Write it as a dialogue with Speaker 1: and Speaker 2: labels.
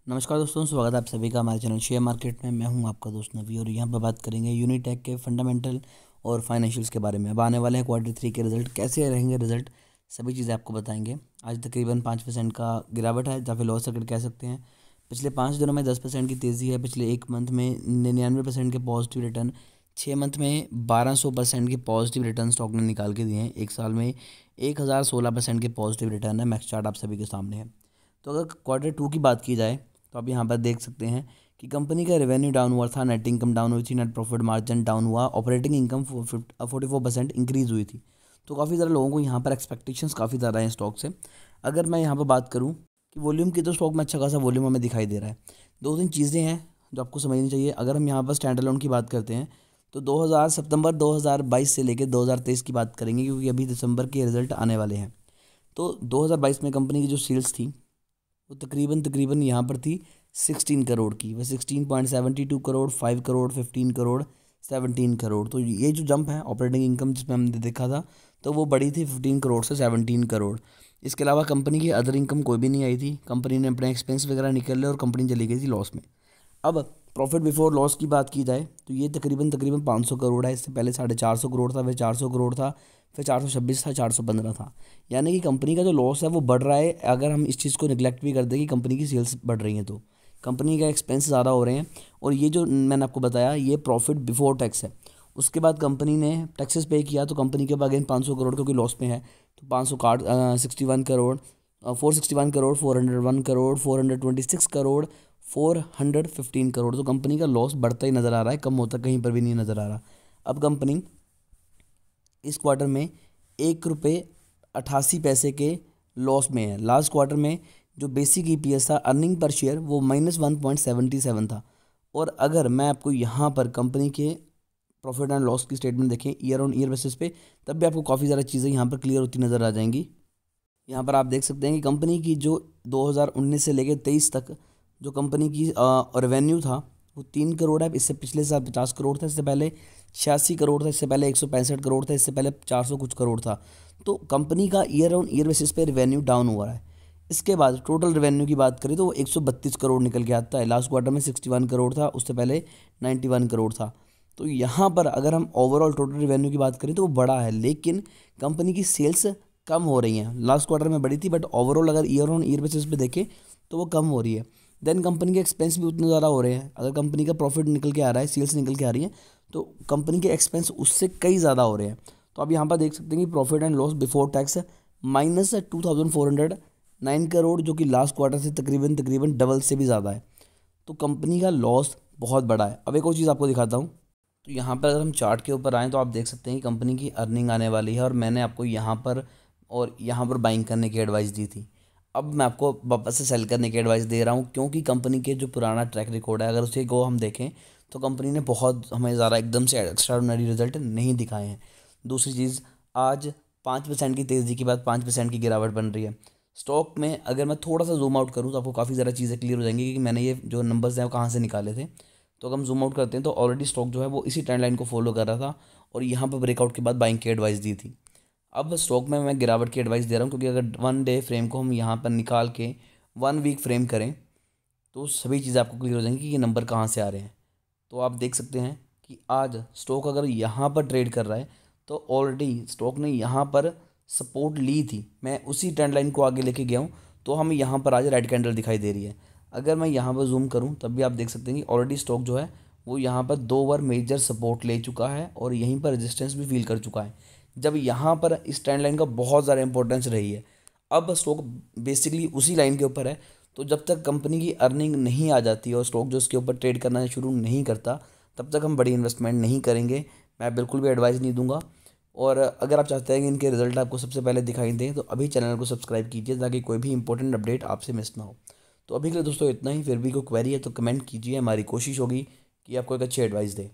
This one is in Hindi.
Speaker 1: नमस्कार दोस्तों, स्वागत है आप सभी का हमारे चैनल शेयर मार्केट में। मैं हूं आपका दोस्त नवी और यहाँ पर बात करेंगे यूनिटेक के फंडामेंटल और फाइनेंशियल्स के बारे में। अब आने वाले हैं Q3 के रिजल्ट, कैसे रहेंगे रिजल्ट, सभी चीज़ें आपको बताएंगे। आज तकरीबन 5% का गिरावट है, या फिर लॉस सर्किट कह सकते हैं। पिछले 5 दिनों में 10% की तेज़ी है। पिछले एक मंथ में 99% के पॉजिटिव रिटर्न, 6 मंथ में 1200% के पॉजिटिव रिटर्न स्टॉक ने निकाल के दिए हैं। एक साल में 1016% के पॉजिटिव रिटर्न है। मैक्स चार्ट आप सभी के सामने है। तो अगर Q2 की बात की जाए तो आप यहाँ पर देख सकते हैं कि कंपनी का रेवेन्यू डाउन हुआ था, नेट इनकम डाउन हुई थी, नेट प्रॉफिट मार्जिन डाउन हुआ, ऑपरेटिंग इनकम 44% इंक्रीज़ हुई थी। तो काफ़ी ज़्यादा लोगों को यहाँ पर एक्सपेक्टेशंस काफ़ी ज़्यादा हैं स्टॉक से। अगर मैं यहाँ पर बात करूँ कि वॉल्यूम की, तो स्टॉक में अच्छा खासा वॉल्यूम हमें दिखाई दे रहा है। 2-3 चीज़ें हैं जो आपको समझनी चाहिए। अगर हम यहाँ पर स्टैंड अलोन की बात करते हैं तो सितंबर 2022 से लेकर 2023 की बात करेंगे, क्योंकि अभी दिसंबर के रिजल्ट आने वाले हैं। तो 2022 में कंपनी की जो सेल्स थी वो तकरीबन यहाँ पर थी 16 करोड़ की। वह 16.72 करोड़, 5 करोड़, 15 करोड़, 17 करोड़। तो ये जो जंप है ऑपरेटिंग इनकम जिसमें हमने देखा था, तो वो बड़ी थी 15 करोड़ से 17 करोड़। इसके अलावा कंपनी की अदर इनकम कोई भी नहीं आई थी। कंपनी ने अपने एक्सपेंस वगैरह निकल लिया और कंपनी चली गई थी लॉस में। अब प्रॉफिट बिफोर लॉस की बात की जाए तो ये तकरीबन 500 करोड़ है। इससे पहले 450 करोड़ था, फिर 400 करोड़ था, फिर 426 था, 415 था। यानी कि कंपनी का जो लॉस है वो बढ़ रहा है। अगर हम इस चीज़ को निगलेक्ट भी कर दें कि कंपनी की सेल्स बढ़ रही हैं, तो कंपनी का एक्सपेंस ज़्यादा हो रहे हैं। और ये जो मैंने आपको बताया ये प्रॉफिट बिफोर टैक्स है। उसके बाद कंपनी ने टैक्सेस पे किया तो कंपनी के पास अगेन 500 करोड़ क्योंकि लॉस में है, तो 500 काट 61 करोड़, 461 करोड़, 401 करोड़, 426 करोड़, 415 करोड़। तो कंपनी का लॉस बढ़ता ही नज़र आ रहा है, कम होता कहीं पर भी नहीं नज़र आ रहा। अब कंपनी इस क्वार्टर में 1 रुपये 88 पैसे के लॉस में है। लास्ट क्वार्टर में जो बेसिक EPS था, अर्निंग पर शेयर, वो -1.77 था। और अगर मैं आपको यहाँ पर कंपनी के प्रॉफिट एंड लॉस की स्टेटमेंट देखें ईयर ऑन ईयर बेसिस पे, तब भी आपको काफ़ी ज़्यादा चीज़ें यहाँ पर क्लियर होती नज़र आ जाएंगी। यहाँ पर आप देख सकते हैं कि कंपनी की जो 2019 से लेकर 23 तक जो कंपनी की रेवेन्यू था वो 3 करोड़ है। इससे पिछले साल 50 करोड़ था, इससे पहले 86 करोड़ था, इससे पहले 165 करोड़ था, इससे पहले 400 कुछ करोड़ था। तो कंपनी का ईयर ऑन ईयर बेसिस पे रेवेन्यू डाउन हुआ है। इसके बाद टोटल रेवेन्यू की बात करें तो वो 132 करोड़ निकल के आता है। लास्ट क्वार्टर में 61 करोड़ था, उससे पहले 91 करोड़ था। तो यहाँ पर अगर हम ओवरऑल टोटल रेवेन्यू की बात करें तो वो बड़ा है, लेकिन कंपनी की सेल्स कम हो रही हैं। लास्ट क्वार्टर में बढ़ी थी, बट ओवरऑल अगर ईयर ऑन ईयर बेसिस पे देखें तो वो कम हो रही है। देन कंपनी के एक्सपेंस भी उतने ज़्यादा हो रहे हैं। अगर कंपनी का प्रॉफिट निकल के आ रहा है, सेल्स निकल के आ रही है, तो कंपनी के एक्सपेंस उससे कई ज़्यादा हो रहे हैं। तो आप यहाँ पर देख सकते हैं कि profit and loss before tax -2409 crore, जो कि लास्ट क्वार्टर से तकरीबन डबल से भी ज़्यादा है। तो कंपनी का लॉस बहुत बड़ा है। अब एक और चीज़ आपको दिखाता हूँ। तो यहाँ पर अगर हम चार्ट के ऊपर आएँ तो आप देख सकते हैं कि कंपनी की अर्निंग आने वाली है, और मैंने आपको यहाँ पर और यहाँ पर बाइंग करने की एडवाइस दी थी। अब मैं आपको वापस से सेल करने की एडवाइस दे रहा हूँ, क्योंकि कंपनी के जो पुराना ट्रैक रिकॉर्ड है अगर उसे को हम देखें तो कंपनी ने बहुत हमें ज़्यादा एकदम से एक्स्ट्राऑर्डिनरी रिजल्ट नहीं दिखाए हैं। दूसरी चीज़, आज 5% की तेज़ी के बाद 5% की गिरावट बन रही है स्टॉक में। अगर मैं थोड़ा सा जूम आउट करूँ तो आपको काफ़ी ज़्यादा चीज़ें क्लियर हो जाएंगी कि मैंने ये जो नंबर्स हैं वो कहाँ से निकाले थे। तो अगर हम जूम आउट करते हैं तो ऑलरेडी स्टॉक जो है वो इसी ट्रेंड लाइन को फॉलो कर रहा था, और यहाँ पर ब्रेकआउट के बाद बाइंग की एडवाइस दी थी। अब स्टॉक में मैं गिरावट की एडवाइस दे रहा हूँ, क्योंकि अगर 1 डे फ्रेम को हम यहाँ पर निकाल के 1 वीक फ्रेम करें तो सभी चीज़ें आपको क्लियर हो जाएंगी कि ये नंबर कहाँ से आ रहे हैं। तो आप देख सकते हैं कि आज स्टॉक अगर यहाँ पर ट्रेड कर रहा है तो ऑलरेडी स्टॉक ने यहाँ पर सपोर्ट ली थी। मैं उसी ट्रेंड लाइन को आगे लेके गया हूँ, तो हमें यहाँ पर आज रेड कैंडल दिखाई दे रही है। अगर मैं यहाँ पर जूम करूँ तब भी आप देख सकते हैं कि ऑलरेडी स्टॉक जो है वो यहाँ पर 2 बार मेजर सपोर्ट ले चुका है और यहीं पर रेजिस्टेंस भी फील कर चुका है, जब यहाँ पर इस ट्रेंड लाइन का बहुत ज़्यादा इंपॉर्टेंस रही है। अब स्टॉक बेसिकली उसी लाइन के ऊपर है। तो जब तक कंपनी की अर्निंग नहीं आ जाती और स्टॉक जो उसके ऊपर ट्रेड करना शुरू नहीं करता, तब तक हम बड़ी इन्वेस्टमेंट नहीं करेंगे। मैं बिल्कुल भी एडवाइस नहीं दूंगा। और अगर आप चाहते हैं कि इनके रिजल्ट आपको सबसे पहले दिखाई दें तो अभी चैनल को सब्सक्राइब कीजिए, ताकि कोई भी इंपॉर्टेंट अपडेट आपसे मिस ना हो। तो अभी के लिए दोस्तों इतना ही। फिर भी कोई क्वेरी है तो कमेंट कीजिए, हमारी कोशिश होगी कि आपको एक अच्छी एडवाइस दें।